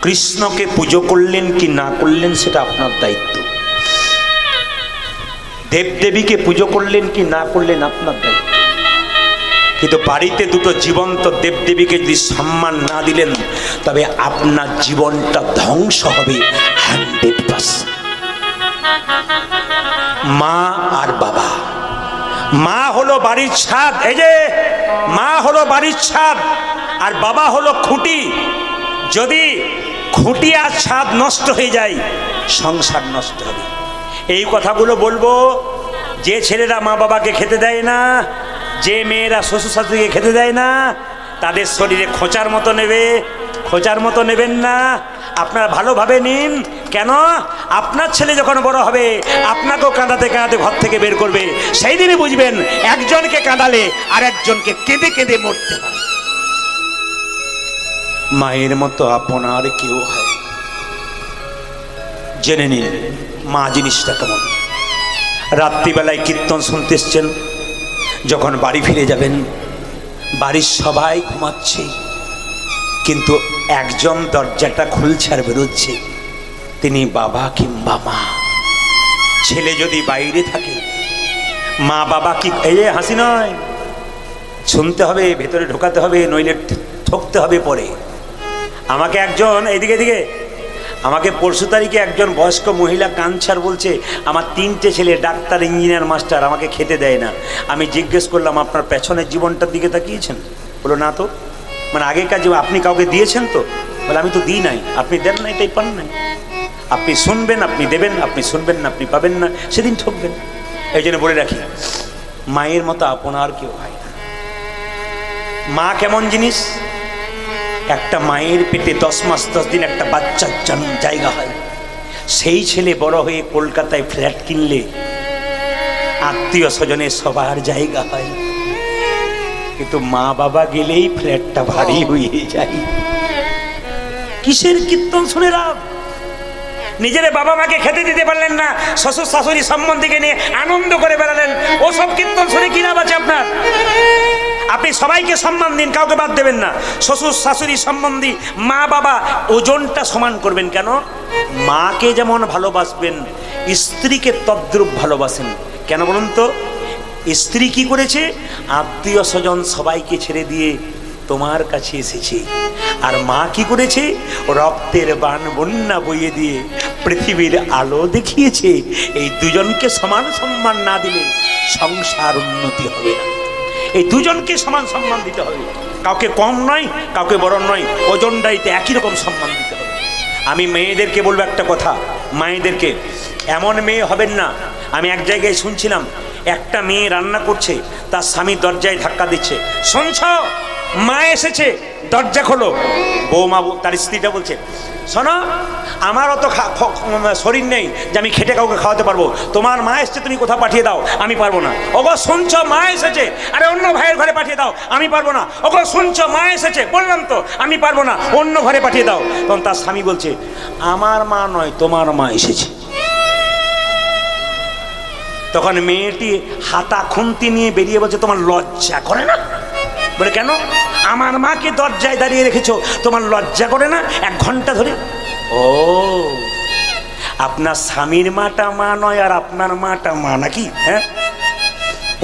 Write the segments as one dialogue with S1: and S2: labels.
S1: কৃষ্ণকে পুজো করলেন কি না করলেন সেটা আপনার দায়িত্ব, দেবদেবীকে পুজো করলেন কি না করলেন আপনার দায়িত্ব। কিন্তু বাড়িতে দুটো জীবন্ত দেবদেবীকে যদি সম্মান না দিলেন তবে আপনার জীবনটা ধ্বংস হবে 100%। মা আর বাবা, মা হলো বাড়ির ছাদ, এই যে মা হলো বাড়ির ছাদ আর বাবা হলো খুঁটি। যদি খুঁটি আর ছাদ নষ্ট হয়ে যায় সংসার নষ্ট হবে। এই কথাগুলো বলবো যে ছেলেরা মা বাবাকে খেতে দেয় না, যে মেয়েরা শ্বশুর শাশুড়িকে খেতে দেয় না, তাদের শরীরে খোঁচার মতো নেবে, খোঁচার মতো নেবেন না। আপনারা ভালোভাবে নিন। কেন? আপনার ছেলে যখন বড় হবে আপনাকেও কাঁদাতে কাঁদাতে ঘর থেকে বের করবে, সেই দিনই বুঝবেন একজনকে কাঁদালে আর একজনকে কেঁদে কেঁদে মরতে হয়। মায়ের মতো আপনার কেউ হয়। জেনে নিন মা জিনিসটা কেমন। রাত্রিবেলায় কীর্তন শুনতে এসছেন, যখন বাড়ি ফিরে যাবেন বাড়ির সবাই ঘুমাচ্ছে, কিন্তু একজন দরজাটা খুলছে আর বেরোচ্ছে, তিনি বাবা কিংবা মা। ছেলে যদি বাইরে থাকে মা বাবা কি, এই যে হাসি নয়, শুনতে হবে, ভেতরে ঢোকাতে হবে, নইলে ঠকতে হবে পরে। আমাকে একজন এইদিকে দিকে আমাকে পরশু তারিখে একজন বয়স্ক মহিলা কাঞ্চার বলছে আমার 3টে ছেলে ডাক্তার, ইঞ্জিনিয়ার, মাস্টার, আমাকে খেতে দেয় না। আমি জিজ্ঞেস করলাম আপনার পেছনের জীবনটার দিকে তাকিয়েছেন? বলো না তো। মানে আগেকার জীবন আপনি কাউকে দিয়েছেন তো? বলে আমি তো দিই নাই। আপনি দেন নাই তাই পান নাই। আপনি শুনবেন আপনি দেবেন, আপনি শুনবেন না আপনি পাবেন না, সেদিন ঠকবেন। এই জন্য বলে রাখি মায়ের মতো আপনার কেউ হয় না। মা কেমন জিনিস? একটা মায়ের পেটে 10 মাস 10 দিন একটা বাচ্চার জায়গা হয়। সেই ছেলে বড় হয়ে কলকাতায় ফ্ল্যাট কিনলে আত্মীয় স্বজনের সবার জায়গা হয়, কিন্তু মা বাবা গেলেই ফ্ল্যাটটা ভারী হয়ে যায়। কিসের কীর্তন শুনে লাভ? নিজের বাবা মাকে খেতে দিতে পারলেন না, শ্বশুর শাশুড়ি সম্বন্ধীকে নিয়ে আনন্দ করে বেড়ালেন, ওসব কীর্তন শুনে কি লাভ আছে আপনার? আপনি সবাইকে সম্মান দিন, কাউকে বাদ দেবেন না। শ্বশুর শাশুড়ি সম্বন্ধী মা বাবা ওজনটা সমান করবেন। কেন? মাকে যেমন ভালোবাসবেন স্ত্রীকে তদ্রূপ ভালোবাসেন। কেন বলুন তো? স্ত্রী কি করেছে? আত্মীয় স্বজন সবাইকে ছেড়ে দিয়ে তোমার কাছে এসেছে। আর মা কি করেছে? রক্তের বান বন্যা বইয়ে দিয়ে পৃথিবীর আলো দেখিয়েছে। এই দুজনকে সমান সম্মান না দিলে সংসার উন্নতি হবে না। এই দুজনকে সমান সম্মান দিতে হবে, কাউকে কম নয় কাউকে বড় নয়, ওজনটাইতে একই রকম সম্মান দিতে হবে। আমি মেয়েদেরকে বলবো একটা কথা, মায়েদেরকে এমন মেয়ে হবেন না। আমি এক জায়গায় শুনছিলাম একটা মেয়ে রান্না করছে, তার স্বামী দরজায় ধাক্কা দিচ্ছে, শুনছ মা এসেছে, দরজা খোলো। বৌমা তার স্ত্রীটা বলছে শোনো আমার অত শরীর নেই যে আমি খেটে কাউকে খাওয়াতে পারবো, তোমার মা এসছে তুমি কোথাও পাঠিয়ে দাও, আমি পারবো না। ওগো শুনছ মা এসেছে, আরে অন্য ভাইয়ের ঘরে পাঠিয়ে দাও, আমি পারবো না। ওগো শুনছ মা এসেছে, বললাম তো আমি পারবো না, অন্য ঘরে পাঠিয়ে দাও। তখন তার স্বামী বলছে আমার মা নয় তোমার মা এসেছে। তখন মেয়েটি হাতা খুন্তি নিয়ে বেরিয়ে বলছে তোমার লজ্জা করে না? বলে কেন? আমার মাকে দরজায় দাঁড়িয়ে রেখেছো, তোমার লজ্জা করে না 1 ঘন্টা ধরে? ও আপনার স্বামীর মাটা মা নয় আর আপনার মাটা মা নাকি? হ্যাঁ,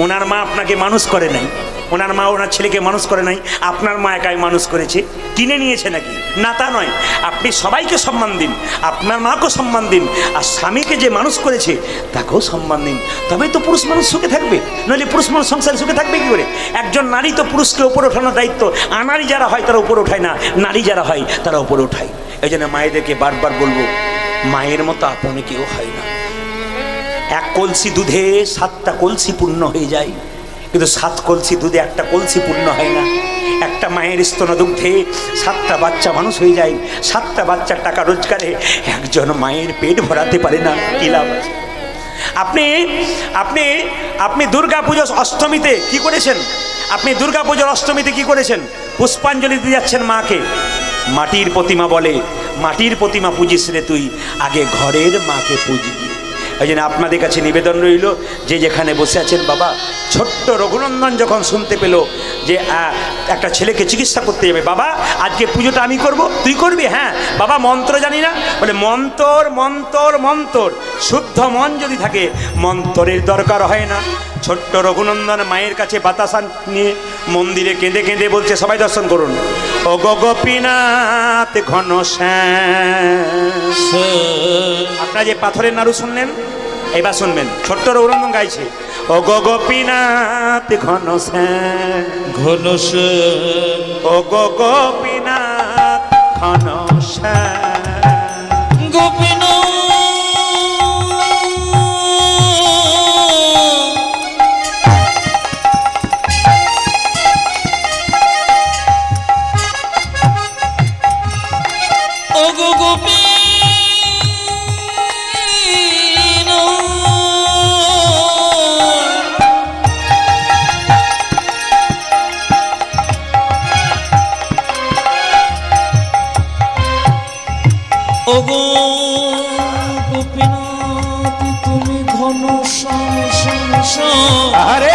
S1: ওনার মা আপনাকে মানুষ করে নাই, ওনার মা ওনার ছেলেকে মানুষ করে নাই, আপনার মা একাই মানুষ করেছে। কিনে নিয়েছে নাকি? না, তা নয়। আপনি সবাইকে সম্মান দিন, আপনার মাকেও সম্মান দিন, আর স্বামীকে যে মানুষ করেছে তাকেও সম্মান দিন। তবেই তো পুরুষ মানুষ সুখে থাকবে, নইলে পুরুষ মানুষ সংসারে সুখে থাকবে কি করে? একজন নারী তো পুরুষকে উপরে ওঠানোর দায়িত্ব, নারী যারা হয় তারা উপরে ওঠায় না, নারী যারা হয় তারা উপরে ওঠায়। এই জন্য মায়েদেরকে বারবার বলবো মায়ের মতো আপনি কেউ হয় না। 1 কলসি দুধে 7টা কলসি পূর্ণ হয়ে যায়, কিন্তু 7 কলসি দুধে 1টা কলসি পূর্ণ হয় না। একটা মায়ের স্তন দুগ্ধে 7টা বাচ্চা মানুষ হয়ে যায়, 7টা বাচ্চার টাকা রোজগারে একজন মায়ের পেট ভরাতে পারে না, কি লাভ আছে? আপনি আপনি আপনি দুর্গা পুজোর অষ্টমীতে কি করেছেন? আপনি দুর্গা পুজোর অষ্টমীতে কি করেছেন? পুষ্পাঞ্জলি দিয়ে যাচ্ছেন মাকে। মাটির প্রতিমা বলে মাটির প্রতিমা পুজিস রে তুই, আগে ঘরের মাকে পুজবি। এই জন্য আপনাদের কাছে নিবেদন রইল, যে যেখানে বসে আছেন বাবা, ছোট্ট রঘুনন্দন যখন শুনতে পেল যে একটা ছেলেকে চিকিৎসা করতে যাবে, বাবা আজকে পুজোটা আমি করব, তুই করবি? হ্যাঁ বাবা, মন্ত্র জানি না। বলে মন্তর মন্তর মন্তর, শুদ্ধ মন যদি থাকে মন্ত্রের দরকার হয় না। ছোট্ট রঘুনন্দন মায়ের কাছে বাতাসা নিয়ে মন্দিরে কেঁদে কেঁদে বলছে, সবাই দর্শন করুন, ও গো গোপীনাথ ঘন শ্যাম। আপনারা যে পাথরের নাড়ু শুনলেন, এবার শুনবেন ছোট্ট রঘুনন্দন গাইছে, ও গো গোপীনাথ ঘন শ্যাম,
S2: ঘন শ্যাম,
S1: ও গো গোপীনাথ ঘন শ্যাম,
S2: গোপীনাথ ও গো গোপীনাথ ও গো গোপীনাথ তুমি ঘন শ্যাম শ্যাম শ্যাম।
S1: আরে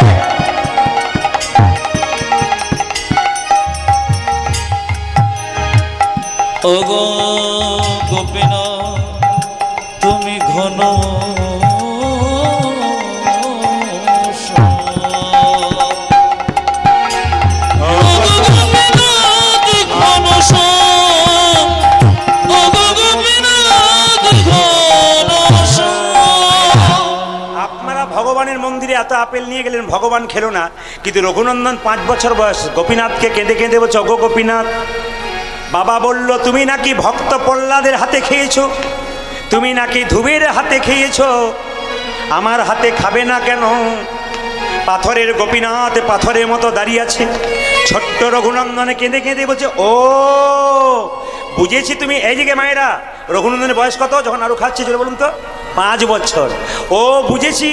S2: ও গো গোপীনাথ তুমি ঘন
S1: ভগবানের মন্দিরে এত আপেল নিয়ে গেলেন, ভগবান খেলো না, কিন্তু রঘুনন্দন 5 বছর বয়স গোপীনাথকে কেঁদে কেঁদে বলছে, অগো গোপীনাথ, বাবা বলল তুমি নাকি ভক্ত প্রহ্লাদের হাতে খেয়েছো, তুমি নাকি ধ্রুবের হাতে খেয়েছো, আমার হাতে খাবে না কেন? পাথরের গোপীনাথ পাথরের মতো দাঁড়িয়ে আছে। ছোট্ট রঘুনন্দনে কেঁদে কেঁদে বলছে, ও বুঝেছি তুমি। এই দিকে মায়েরা, রঘুনন্দনের বয়স কত যখন নাড়ু খাচ্ছে জোরে বলুন তো? 5 বছর। ও বুঝেছি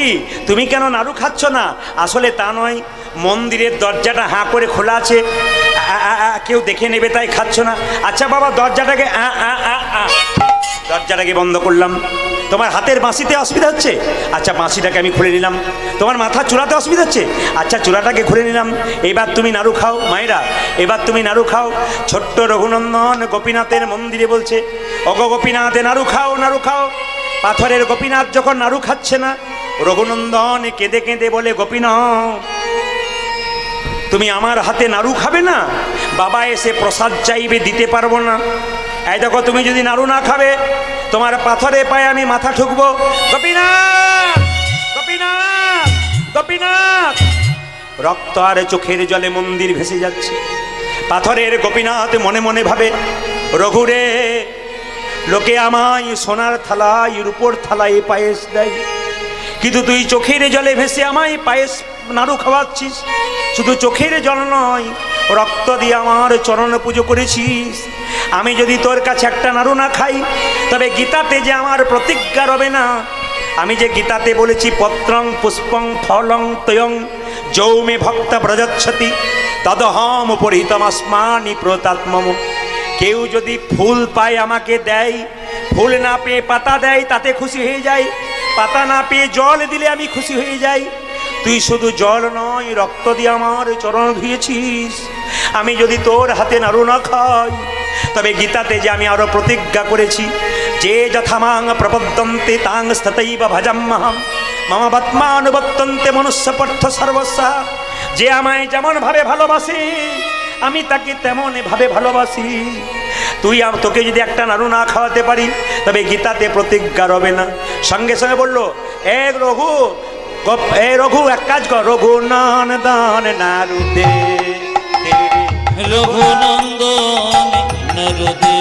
S1: তুমি কেন নাড়ু খাচ্ছ না। আসলে তা নয়, মন্দিরের দরজাটা হাঁ করে খোলা আছে, কেউ দেখে নেবে তাই খাচ্ছ না। আচ্ছা বাবা, দরজাটাকে দরজাটাকে বন্ধ করলাম। তোমার হাতের বাঁশিতে অসুবিধা হচ্ছে, আচ্ছা বাঁশিটাকে আমি খুলে নিলাম। তোমার মাথা চূড়াতে অসুবিধা হচ্ছে, আচ্ছা চূড়াটাকে খুলে নিলাম। এবার তুমি নাড়ু খাও মায়েরা, এবার তুমি নাড়ু খাও। ছোট্ট রঘুনন্দন গোপীনাথের মন্দিরে বলছে, অগ গোপীনাথে নাড়ু খাও, নাড়ু খাও। পাথরের গোপীনাথ যখন নাড়ু খাচ্ছে না, রঘুনন্দন কেঁদে কেঁদে বলে, গোপীনাথ তুমি আমার হাতে নাড়ু খাবে না? বাবা এসে প্রসাদ চাইবে, দিতে পারবো না। এই দেখো, তুমি যদি নাড়ু না খাবে, তোমার পাথরে পায়ে আমি মাথা ঠুকবো। গোপীনাথ গোপীনাথ গোপীনাথ। রক্ত আর চোখের জলে মন্দির ভেসে যাচ্ছে। পাথরের গোপীনাথ মনে মনে ভাবে, রঘুরে, লোকে আমায় সোনার থালায় রূপোর থালায় পায়েস দেয়, কিন্তু তুই চোখের জলে ভেসে আমায় পায়েস নাড়ু খাওয়াচ্ছিস। শুধু চোখের জল নয়, রক্ত দিয়ে আমার চরণ পুজো করেছিস। আমি যদি তোর কাছে একটা নাড়ু না খাই, তবে গীতাতে যে আমার প্রতিজ্ঞা রবে না। আমি যে গীতাতে বলেছি, পত্রং পুষ্পং ফলং তয়ং যৌমে ভক্ত ব্রজচ্ছতি তদহম পরিহিতমস্মানি প্রতাত্মম। কেউ যদি ফুল পায় আমাকে দেয়, ফুল না পেয়ে পাতা দেয়, তাতে খুশি হয়ে যায়। পাতা না পেয়ে জল দিলে আমি খুশি হয়ে যাই। তুই শুধু জল নয়, রক্ত দিয়ে আমার চরণ ধুয়েছিস। আমি যদি তোর হাতে নাড়ু না খাই, তবে গীতাতে যে আমি আরো প্রতিজ্ঞা করেছি, যে যথামাং প্রপদ্যন্তে তাং স্থতৈব ভজাম্যহম মম বত্মানুবর্তন্তে মনুষ্য পার্থ সর্বস্বা। যে আমায় যেমন ভাবে ভালোবাসে, আমি তাকে তেমন ভাবে ভালোবাসি। তোকে যদি একটা নাড়ু না খাওয়াতে পারি, তবে গীতাতে প্রতিজ্ঞা রবে না। সঙ্গে সঙ্গে বললো, এ রঘু এক কাজ কর, রঘুনন্দন নাড়ু দে,
S2: রঘুনন্দন নাড়ু দে,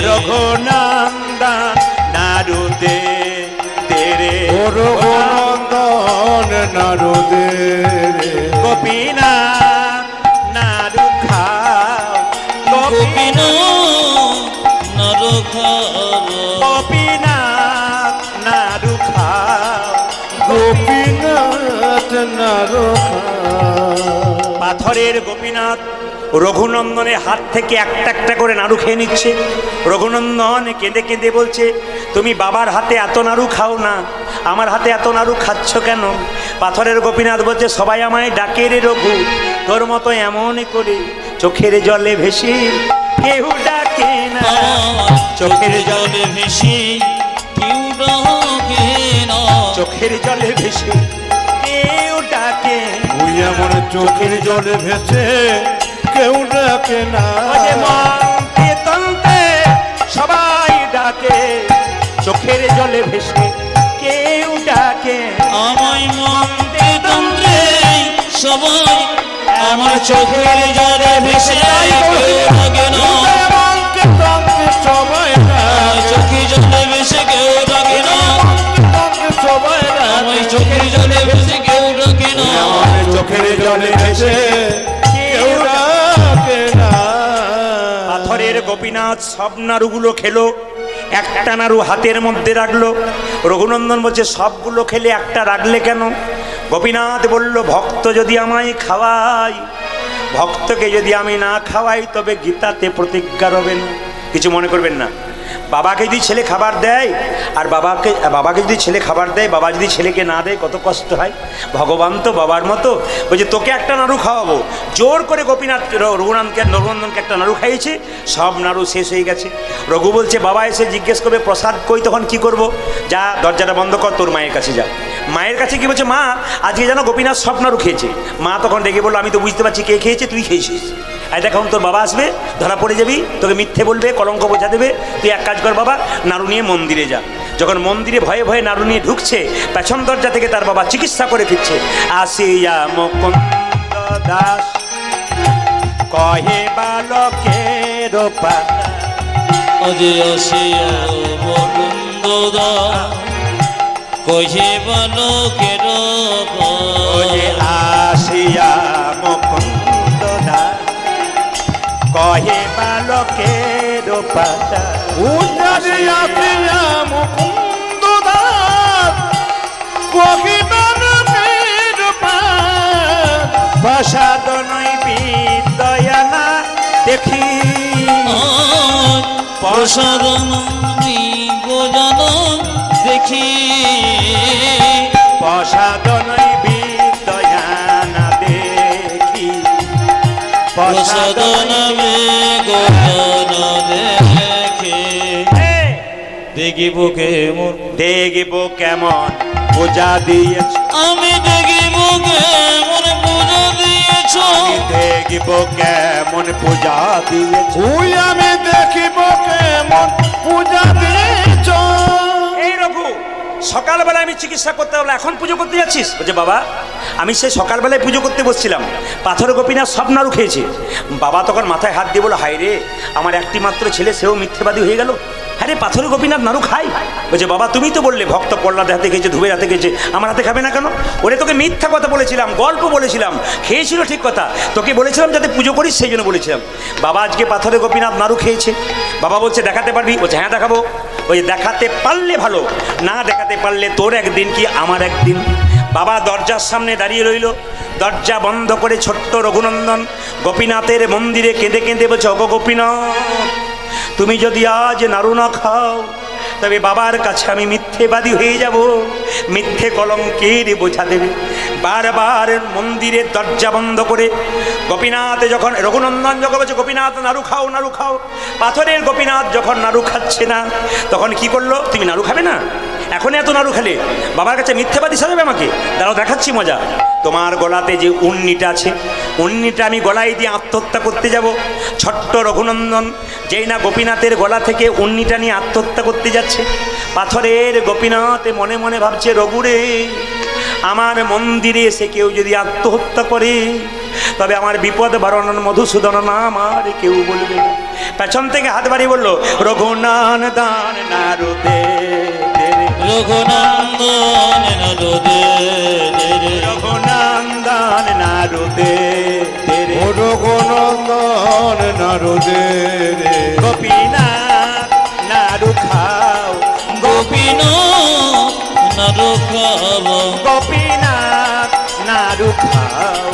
S1: রঘুনন্দন নাড়ু দে রে,
S3: রঘুনন্দন নাড়ু দে,
S1: গোপীনাথ নাড়ু খাও,
S2: গোপীনাথ নাড়ু খাও,
S1: গোপীনাথ নাড়ু খাও,
S3: গোপীনাথ নাড়ু খাও।
S1: পাথরের গোপীনাথ রঘুনন্দনের হাত থেকে একটা একটা করে নাড়ু খেয়ে নিচ্ছে। রঘুনন্দন কেঁদে কেঁদে বলছে, তুমি বাবার হাতে এত নাড়ু খাও না, আমার হাতে এত নাড়ু খাচ্ছ কেন? পাথরের গোপীনাথ বলছে, সবাই আমায় ডাকে রে রঘু, তোর মতো এমন করে চোখের জলে ভেসে কেউ ডাকে না।
S3: চোখের জলে ভেসে কেউ ডাকে না,
S1: চোখের জলে ভেসে কেউ ডাকে
S2: ওই এমন চোখের জলে ভেসে কেউ ডাকে না।
S1: মন্ত্রে তন্ত্রে সবাই ডাকে, চোখের জলে ভেসে কেউ ডাকে
S3: আমায় মন্ত্রে তন্ত্রে সবাই, আমার চোখের জলে ভেসে কেউ ডাকে না,
S2: মন্ত্রে তন্ত্রে সবাই
S3: আমার চোখের জলে ভেসে কেউ ডাকে না,
S2: তন্ত্রে সবাই
S3: আমার চোখের জলে ভেসে কেউ ডাকে না,
S2: চোখের জলে ভেসে কেউ ডাকে না।
S1: পাথরের গোপীনাথ সব নাড়ুগুলো খেলো, একটা নাড়ু হাতের মধ্যে রাখলো। রঘুনন্দন বলছে, সবগুলো খেলে একটা রাখলে কেন? গোপীনাথ বলল, ভক্ত যদি আমায় খাওয়াই, ভক্তকে যদি আমি না খাওয়াই তবে গীতাতে প্রতিজ্ঞা রবেন। কিছু মনে করবেন না, বাবাকে যদি ছেলে খাবার দেয় আর বাবাকে যদি ছেলে খাবার দেয়, বাবা যদি ছেলেকে না দেয় কত কষ্ট হয়। ভগবান তো বাবার মতো, বলছে তোকে একটা নাড়ু খাওয়াবো। জোর করে গোপীনাথকে রঘুনন্দনকে একটা নাড়ু খাইয়েছে, সব নাড়ু শেষ হয়ে গেছে। রঘু বলছে, বাবা এসে জিজ্ঞেস করবে প্রসাদ কই, তখন কি করব? যা দরজাটা বন্ধ কর, তোর মায়ের কাছে যা। মায়ের কাছে কি বলছে, মা আজকে যেন গোপীনাথ সব নাড়ু খেয়েছে। মা তখন ডেকে বললো, আমি তো বুঝতে পারছি কে খেয়েছে, তুই খেয়েছিস। আর দেখুন তোর বাবা আসবে, ধরা পড়ে যাবি, তোকে মিথ্যে বলবে, কলঙ্ক বোঝা দেবে। তুই এক কাজ কর বাবা, নাড়ু নিয়ে মন্দিরে যা। যখন মন্দিরে ভয়ে ভয়ে নাড়ু নিয়ে ঢুকছে, পেছন দরজা থেকে তার বাবা চিকিৎসা করে ফিরছে। আসিয়া মুকুন্দ দাস কহে বালকের পাতা,
S3: অজে আসিয়া মুকুন্দ দাস কহে বালকের
S1: ওরে আসিয়া মুকুন্দ দাস কহে বালকের পাতা।
S2: উজারে আসিয়া মুকুন্দ দাস কহি বালকের পাত,
S1: প্রসাদ নই বিদয়ানা দেখি,
S3: প্রসাদ বোঝানো দেখি,
S1: প্রসাদ নই বিদয়ানা দেখি,
S3: প্রসাদ নামে গোজানো দেখে, দেখিব কেমন,
S1: দেখিব কেমন পূজা দিয়েছ,
S3: আমি দেখিব কেমন পূজা দিয়েছ,
S1: দেখিব কেমন পূজা দিয়েছ।
S2: ওই আমি দেখিব কেমন পূজা দিয়েছ।
S1: এই রঘু, সকালবেলা আমি চিকিৎসা করতে হলো, এখন পুজো করতে যাচ্ছিস? বলছে, বাবা আমি সে সকালবেলায় পুজো করতে বসছিলাম, পাথর গোপীনাথ সব নাড়ু খেয়েছে। বাবা তখন মাথায় হাত দিয়ে বলো, হায় রে, আমার একটি মাত্র ছেলে, সেও মিথ্যেবাদী হয়ে গেল। হ্যাঁ রে, পাথর গোপীনাথ নাড়ু খাই। বলছে, বাবা তুমি তো বললে ভক্ত প্রহ্লাদের হাতে খেয়েছে, ধুবের হাতে খেয়েছে, আমার হাতে খাবে না কেন? ওরে তোকে মিথ্যা কথা বলেছিলাম, গল্প বলেছিলাম, খেয়েছিল ঠিক কথা, তোকে বলেছিলাম যাতে পুজো করিস, সেই জন্য বলেছিলাম। বাবা আজকে পাথরে গোপীনাথ নাড়ু খেয়েছে। বাবা বলছে, দেখাতে পারবি? বলছে, হ্যাঁ দেখাবো। ওই দেখাতে পারলে ভালো, না দেখাতে পারলে তোর একদিন কি আমার একদিন। বাবা দরজার সামনে দাঁড়িয়ে রইল, দরজা বন্ধ করে ছোট্ট রঘুনন্দন গোপীনাথের মন্দিরে কেঁদে কেঁদে বলছে, ওগো গোপীনাথ, তুমি যদি আজ নাড়ু না খাও তবে বাবার কাছে আমি মিথ্যেবাদী হয়ে যাব, মিথ্যে কলঙ্কের বোঝা দেবে। বারবার মন্দিরের দরজা বন্ধ করে গোপীনাথ যখন, রঘুনন্দন যখন বলছে, গোপীনাথ নাড়ু খাও নাড়ু খাও, পাথরের গোপীনাথ যখন নাড়ু খাচ্ছে না, তখন কি করলো, তুমি নাড়ু খাবে না? এখন এত নাড়ু খেলে বাবার কাছে মিথ্যেবাদী সাজাবে আমাকে? দাঁড়াও দেখাচ্ছি মজা। তোমার গলাতে যে উন্নিটা আছে, উন্নিটা আমি গলায় দিয়ে আত্মহত্যা করতে যাব। ছোট্ট রঘুনন্দন যেই না গোপীনাথের গলা থেকে উন্নিটা নিয়ে আত্মহত্যা করতে যাচ্ছে, পাথরের গোপীনাথ মনে মনে ভাবছে, রঘুরে, আমার মন্দিরে এসে কেউ যদি আত্মহত্যা করে তবে আমার বিপদ বারণন মধুসূদন নাম আর কেউ বলবে না। পেছন থেকে হাত বাড়িয়ে বললো, রঘুনন্দন নাড়ু দে,
S3: রঘুনন্দন নাড়ু দে,
S1: রঘুনন্দন নাড়ু দে,
S2: রঘুনন্দন নাড়ু দে রে,
S1: গোপীনাথ নাড়ু খাও,
S3: গোপীনাথ নাড়ু খাবো,
S1: গোপীনাথ নাড়ু খাও,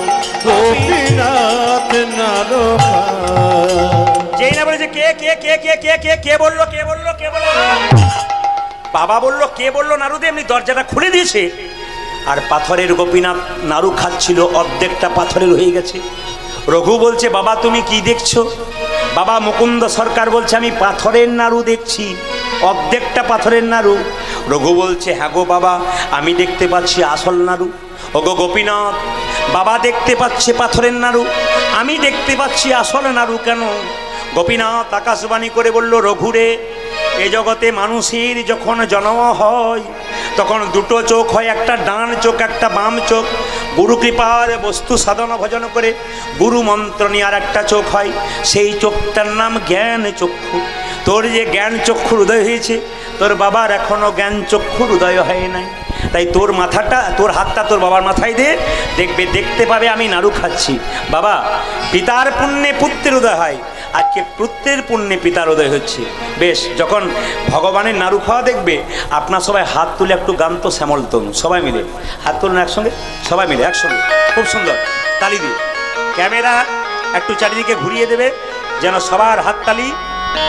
S2: গোপীনাথ নাড়ু খাও।
S1: কে বললো বাবা বললো কে বললো নারুদে, এমনি দরজাটা খুলে দিয়েছে। আর পাথরের গোপীনাথ নাড়ু খাচ্ছিল, অর্ধেকটা পাথরের হয়ে গেছে। রঘু বলছে বাবা তুমি কি দেখছো? বাবা মুকুন্দ সরকার বলছে আমি পাথরের নাড়ু দেখছি, অর্ধেকটা পাথরের নাড়ু। রঘু বলছে হ্যাঁ গো বাবা, আমি দেখতে পাচ্ছি আসল নাড়ু। ওগো গোপীনাথ, বাবা দেখতে পাচ্ছে পাথরের নাড়ু, আমি দেখতে পাচ্ছি আসল নাড়ু কেন? গোপীনাথ আকাশবাণী করে বলল রঘুরে, এ জগতে মানুষের যখন জন্ম হয় তখন দুটো চোখ হয়, একটা ডান চোখ একটা বাম চোখ। গুরু কৃপার বস্তু সাধনা ভজন করে গুরু মন্ত্র নিয়ে আর একটা চোখ হয়, সেই চোখটার নাম জ্ঞান চক্ষু। তোর যে জ্ঞান চক্ষুর উদয় হয়েছে, তোর বাবার এখনো জ্ঞান চক্ষুর উদয় হয় নাই। তাই তোর মাথাটা, তোর হাতটা তোর বাবার মাথায় দে, দেখবে দেখতে পাবে আমি নাড়ু খাচ্ছি। বাবা পিতার পুণ্যে পুত্রের উদয় হয়, আজকে পুত্রের পুণ্যে পিতার উদয় হচ্ছে। বেশ, যখন ভগবানের নাড়ু খাওয়া দেখবে, আপনার সবাই হাত তুলে একটু গান তো শ্যামল তনু, সবাই মিলে হাত তুলুন একসঙ্গে, সবাই মিলে একসঙ্গে, খুব সুন্দর তালি দিয়ে। ক্যামেরা একটু চারিদিকে ঘুরিয়ে দেবে যেন সবার হাততালি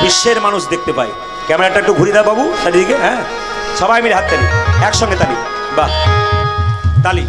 S1: বিশ্বের মানুষ দেখতে পায়। ক্যামেরাটা একটু ঘুরিয়ে দাও বাবু চারিদিকে, হ্যাঁ সবাই মিলে হাততালি, একসঙ্গে তালি, বাহ তালি।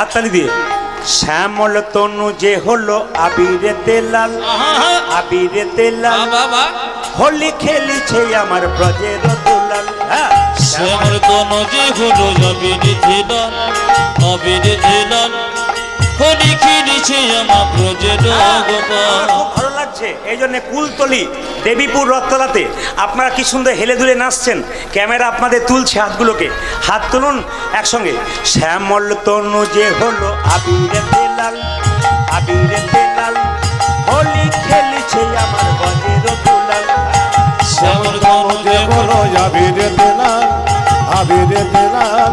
S1: হাততালি দিয়ে শ্যামল তনু যে হলো আবিরেতে লাল, আবিরেতে লাল হোলি খেলিছে আমার ব্রজের দুলাল।
S3: শ্যামল তনু যে হলো আবিরেতে লাল, আবিরেতে লাল হোলি খেলিছে আমার ব্রজের গোপাল।
S1: খুব ভালো লাগছে, এই জন্য কুলতলি দেবীপুর রথতলাতে আপনারা কি সুন্দর হেলে দুলে নাচছেন। ক্যামেরা আপনাদের তুলছে হাতগুলোকে, হাত তুলুন একসঙ্গে। শ্যামল তনু যে হলো আবিরেতে লাল, আবিরেতে লাল হোলি খেলিছে আমার ব্রজের দুলাল।
S3: শ্যামল তনু যে হলো
S2: আবিরেতে লাল, আবিরেতে লাল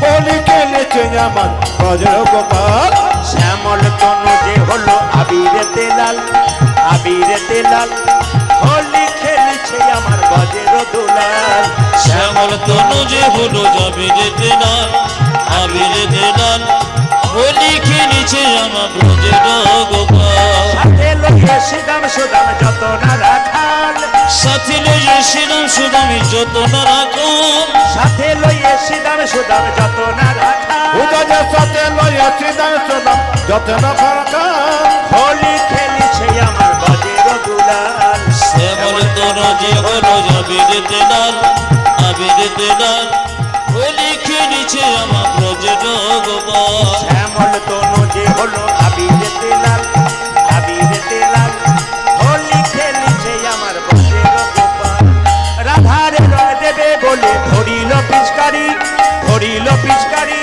S2: হোলি খেলেছে আমার ব্রজের গোপাল।
S1: শ্যামল তনু যে হলো আবিরেতে লাল, আবিরেতে লাল হোলি খেলিছে আমার ব্রজের দুলাল।
S3: শ্যামল তনু যে হলো আবিরেতে লাল, আবিরেতে লাল হোলি খেলিছে আমার ব্রজের গোপাল।
S1: সাথে লইয়ে শ্রীরাম সুদাম যত না রাখাল,
S3: সাথে লইয়ে শ্রীরাম সুদাম যত না রাখাল,
S1: সাথে লইয়ে শ্রীরাম সুদাম যত না রাখাল।
S2: উদাজের সাথে লইয়া শ্রীদান সুদাম যত না ফারাকাল।
S1: হোলি খেলিছে আমার ব্রজের দুলাল।
S3: শ্যামল তনু যে হলো আবিরেতে লাল, আবিরেতে লাল হোলি খেলিছে আমার ব্রজের গোপাল।
S1: শ্যামল তনু যে হলো আবিরেতে লাল, আবিরেতে লাল হোলি খেলিছে আমার ব্রজের গোপাল। রাধারে রং দেবে বলে ধরিল পিচকারি, ধরিল পিচকারি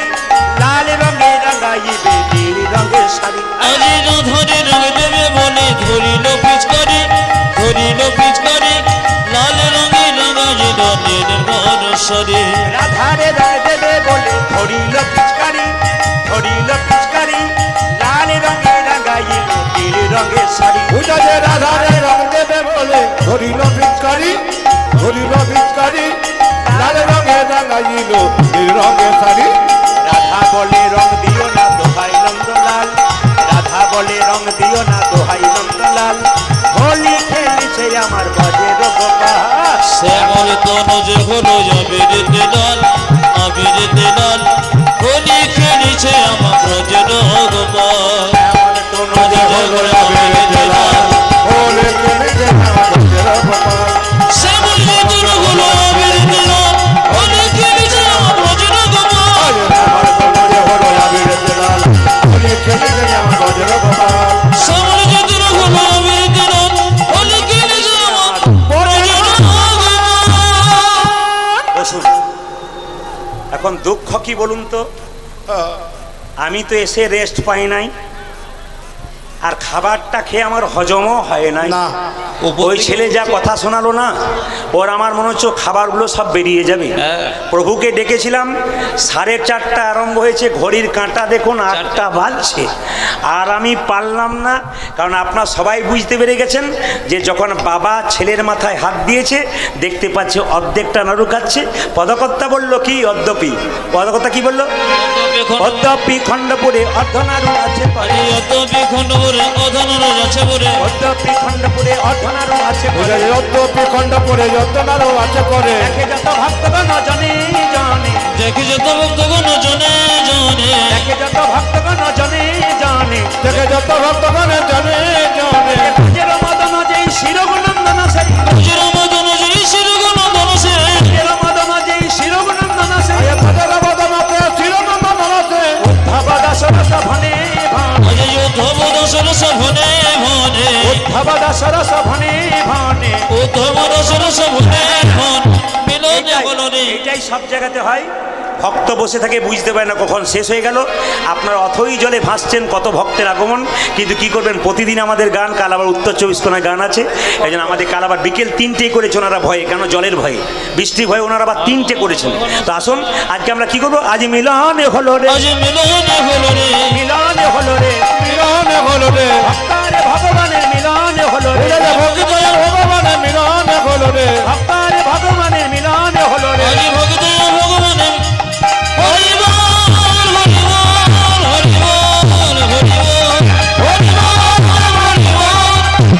S1: লাল রঙে রাঙাইবে নীল রঙের শাড়ি।
S3: আরে রাধারে রং দেবে বলে ধরিল পিচকারি, ধরিল পিচকারি লাল রঙে রাঙাইল নীল রঙের শাড়ি।
S1: রাধারে রং দেবে বলে ধরিল পিচকারি, ধরিল পিচকারি লাল রঙে রাঙাইল নীল রঙের শাড়ি।
S2: উদাজে রাধারে রং দেবে বলে ধরিল পিচকারি, ধরিল পিচকারি লাল রঙে রাঙাইল নীল রঙের শাড়ি।
S1: রাধা বলে রং দিও না দোহাই নন্দলাল, রাধা বলে রং দিও না দোহাই নন্দলাল হোলি খেলিছে আমার ব্রজের গোপাল।
S3: শ্যামল তনু যে হলো আবিরেতে লাল, আবিরেতে লাল হোলি খেলিছে
S1: কি বলুন তো, আমি তো এসে রেস্ট পাই নাই, আর খাবারটা খেয়ে আমার হজমও হয় নাই।
S2: না।
S1: ওই ছেলে যা কথা শোনালো না, ওর আমার মনে হচ্ছে খাবারগুলো সব বেরিয়ে যাবে।
S3: হ্যাঁ।
S1: প্রভুকে ডেকেছিলাম, 4:30 আরম্ভ হয়েছে, ঘড়ির কাঁটা দেখুন 8টা বাজছে, আর আমি পারলাম না। কারণ আপনার সবাই বুঝতে পেরে গেছেন যে যখন বাবা ছেলের মাথায় হাত দিয়েছে, দেখতে পাচ্ছে অর্ধেকটা নাড়ু খাচ্ছে। পদকর্তা বলল কি, অদ্যপি পদকর্তা কি বলল, অদ্যপি খণ্ডপুরে অর্ধনাড়ু আছে পরে,
S3: অদ্যপি খণ্ডপুরে অধনার আছে বলে,
S1: অদ্যপি খণ্ডপুরে অর্ধনাড়ু আছে পরে,
S2: যদ্যপি খণ্ডপুরে যতনারও আছে করে,
S1: দেখে যত ভক্তগণ জানে জানে,
S3: দেখে যত ভক্তগণ জনে জনে,
S1: দেখে যত ভক্তগণ জানে জানে,
S2: দেখে যত ভক্তগণে জানে জানে,
S1: পূজের মদন যেই শিরগুনন্দন সেই,
S3: পূজের মদন যেই শিরগুণ ধনসে,
S1: পূজের মদন যেই শিরগুনন্দন সেই,
S2: আয় ভজর বদনতে চিরনন্দন আছে,
S1: উদ্ধবদাসরস ভনে ভনে,
S3: আজ উদ্ধব দশরস ভনে ভনে,
S1: উদ্ধবদাসরস ভনে ভনে।
S3: উদ্ধব দশরস ভনে ভন, মিলনে বলনে।
S1: এইটাই সব জায়গাতে হয়, ভক্ত বসে থাকে, বুঝতে পারে না কখন শেষ হয়ে গেল। আপনার অথই জলে ভাসছেন, কত ভক্তের আগমন, কিন্তু কি করবেন, প্রতিদিন আমাদের গান, কাল আবার উত্তর 24 কোনায় গান আছে। এই জন্য আমাদের কাল আবার বিকেল 3টেই করেছে ওনারা, ভয়ে, কেন জলের ভয়ে, বৃষ্টির ভয়ে ওনারা আবার 3টে করেছেন। তো আসুন আজকে আমরা কি করবো, আজ মিলনে হলো রে,
S3: আজ মিলনে হলো রে,
S1: মিলনে হলো রে,
S2: মিলনে হলো রে,
S1: ভক্তারে ভগবানের মিলনে হলো রে,
S2: মিলনে ভক্তিময় ভগবানে মিলনে হলো রে,
S1: ভক্তারে ভগবানের মিলনে হলো রে।
S3: আজ ভক্ত ভগবানে হরি বল হরি বল হরি বল হরি বল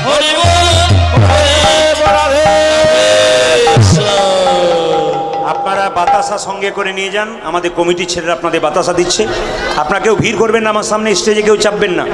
S3: হরি বল হরি বল।
S1: আপনারা বাতাসা সঙ্গে করে নিয়ে যান, আমাদের কমিটির ছেলেরা আপনাদের বাতাসা দিচ্ছে। আপনারা কেউ ভিড় করবেন না, আমার সামনে স্টেজে কেউ চাপবেন না।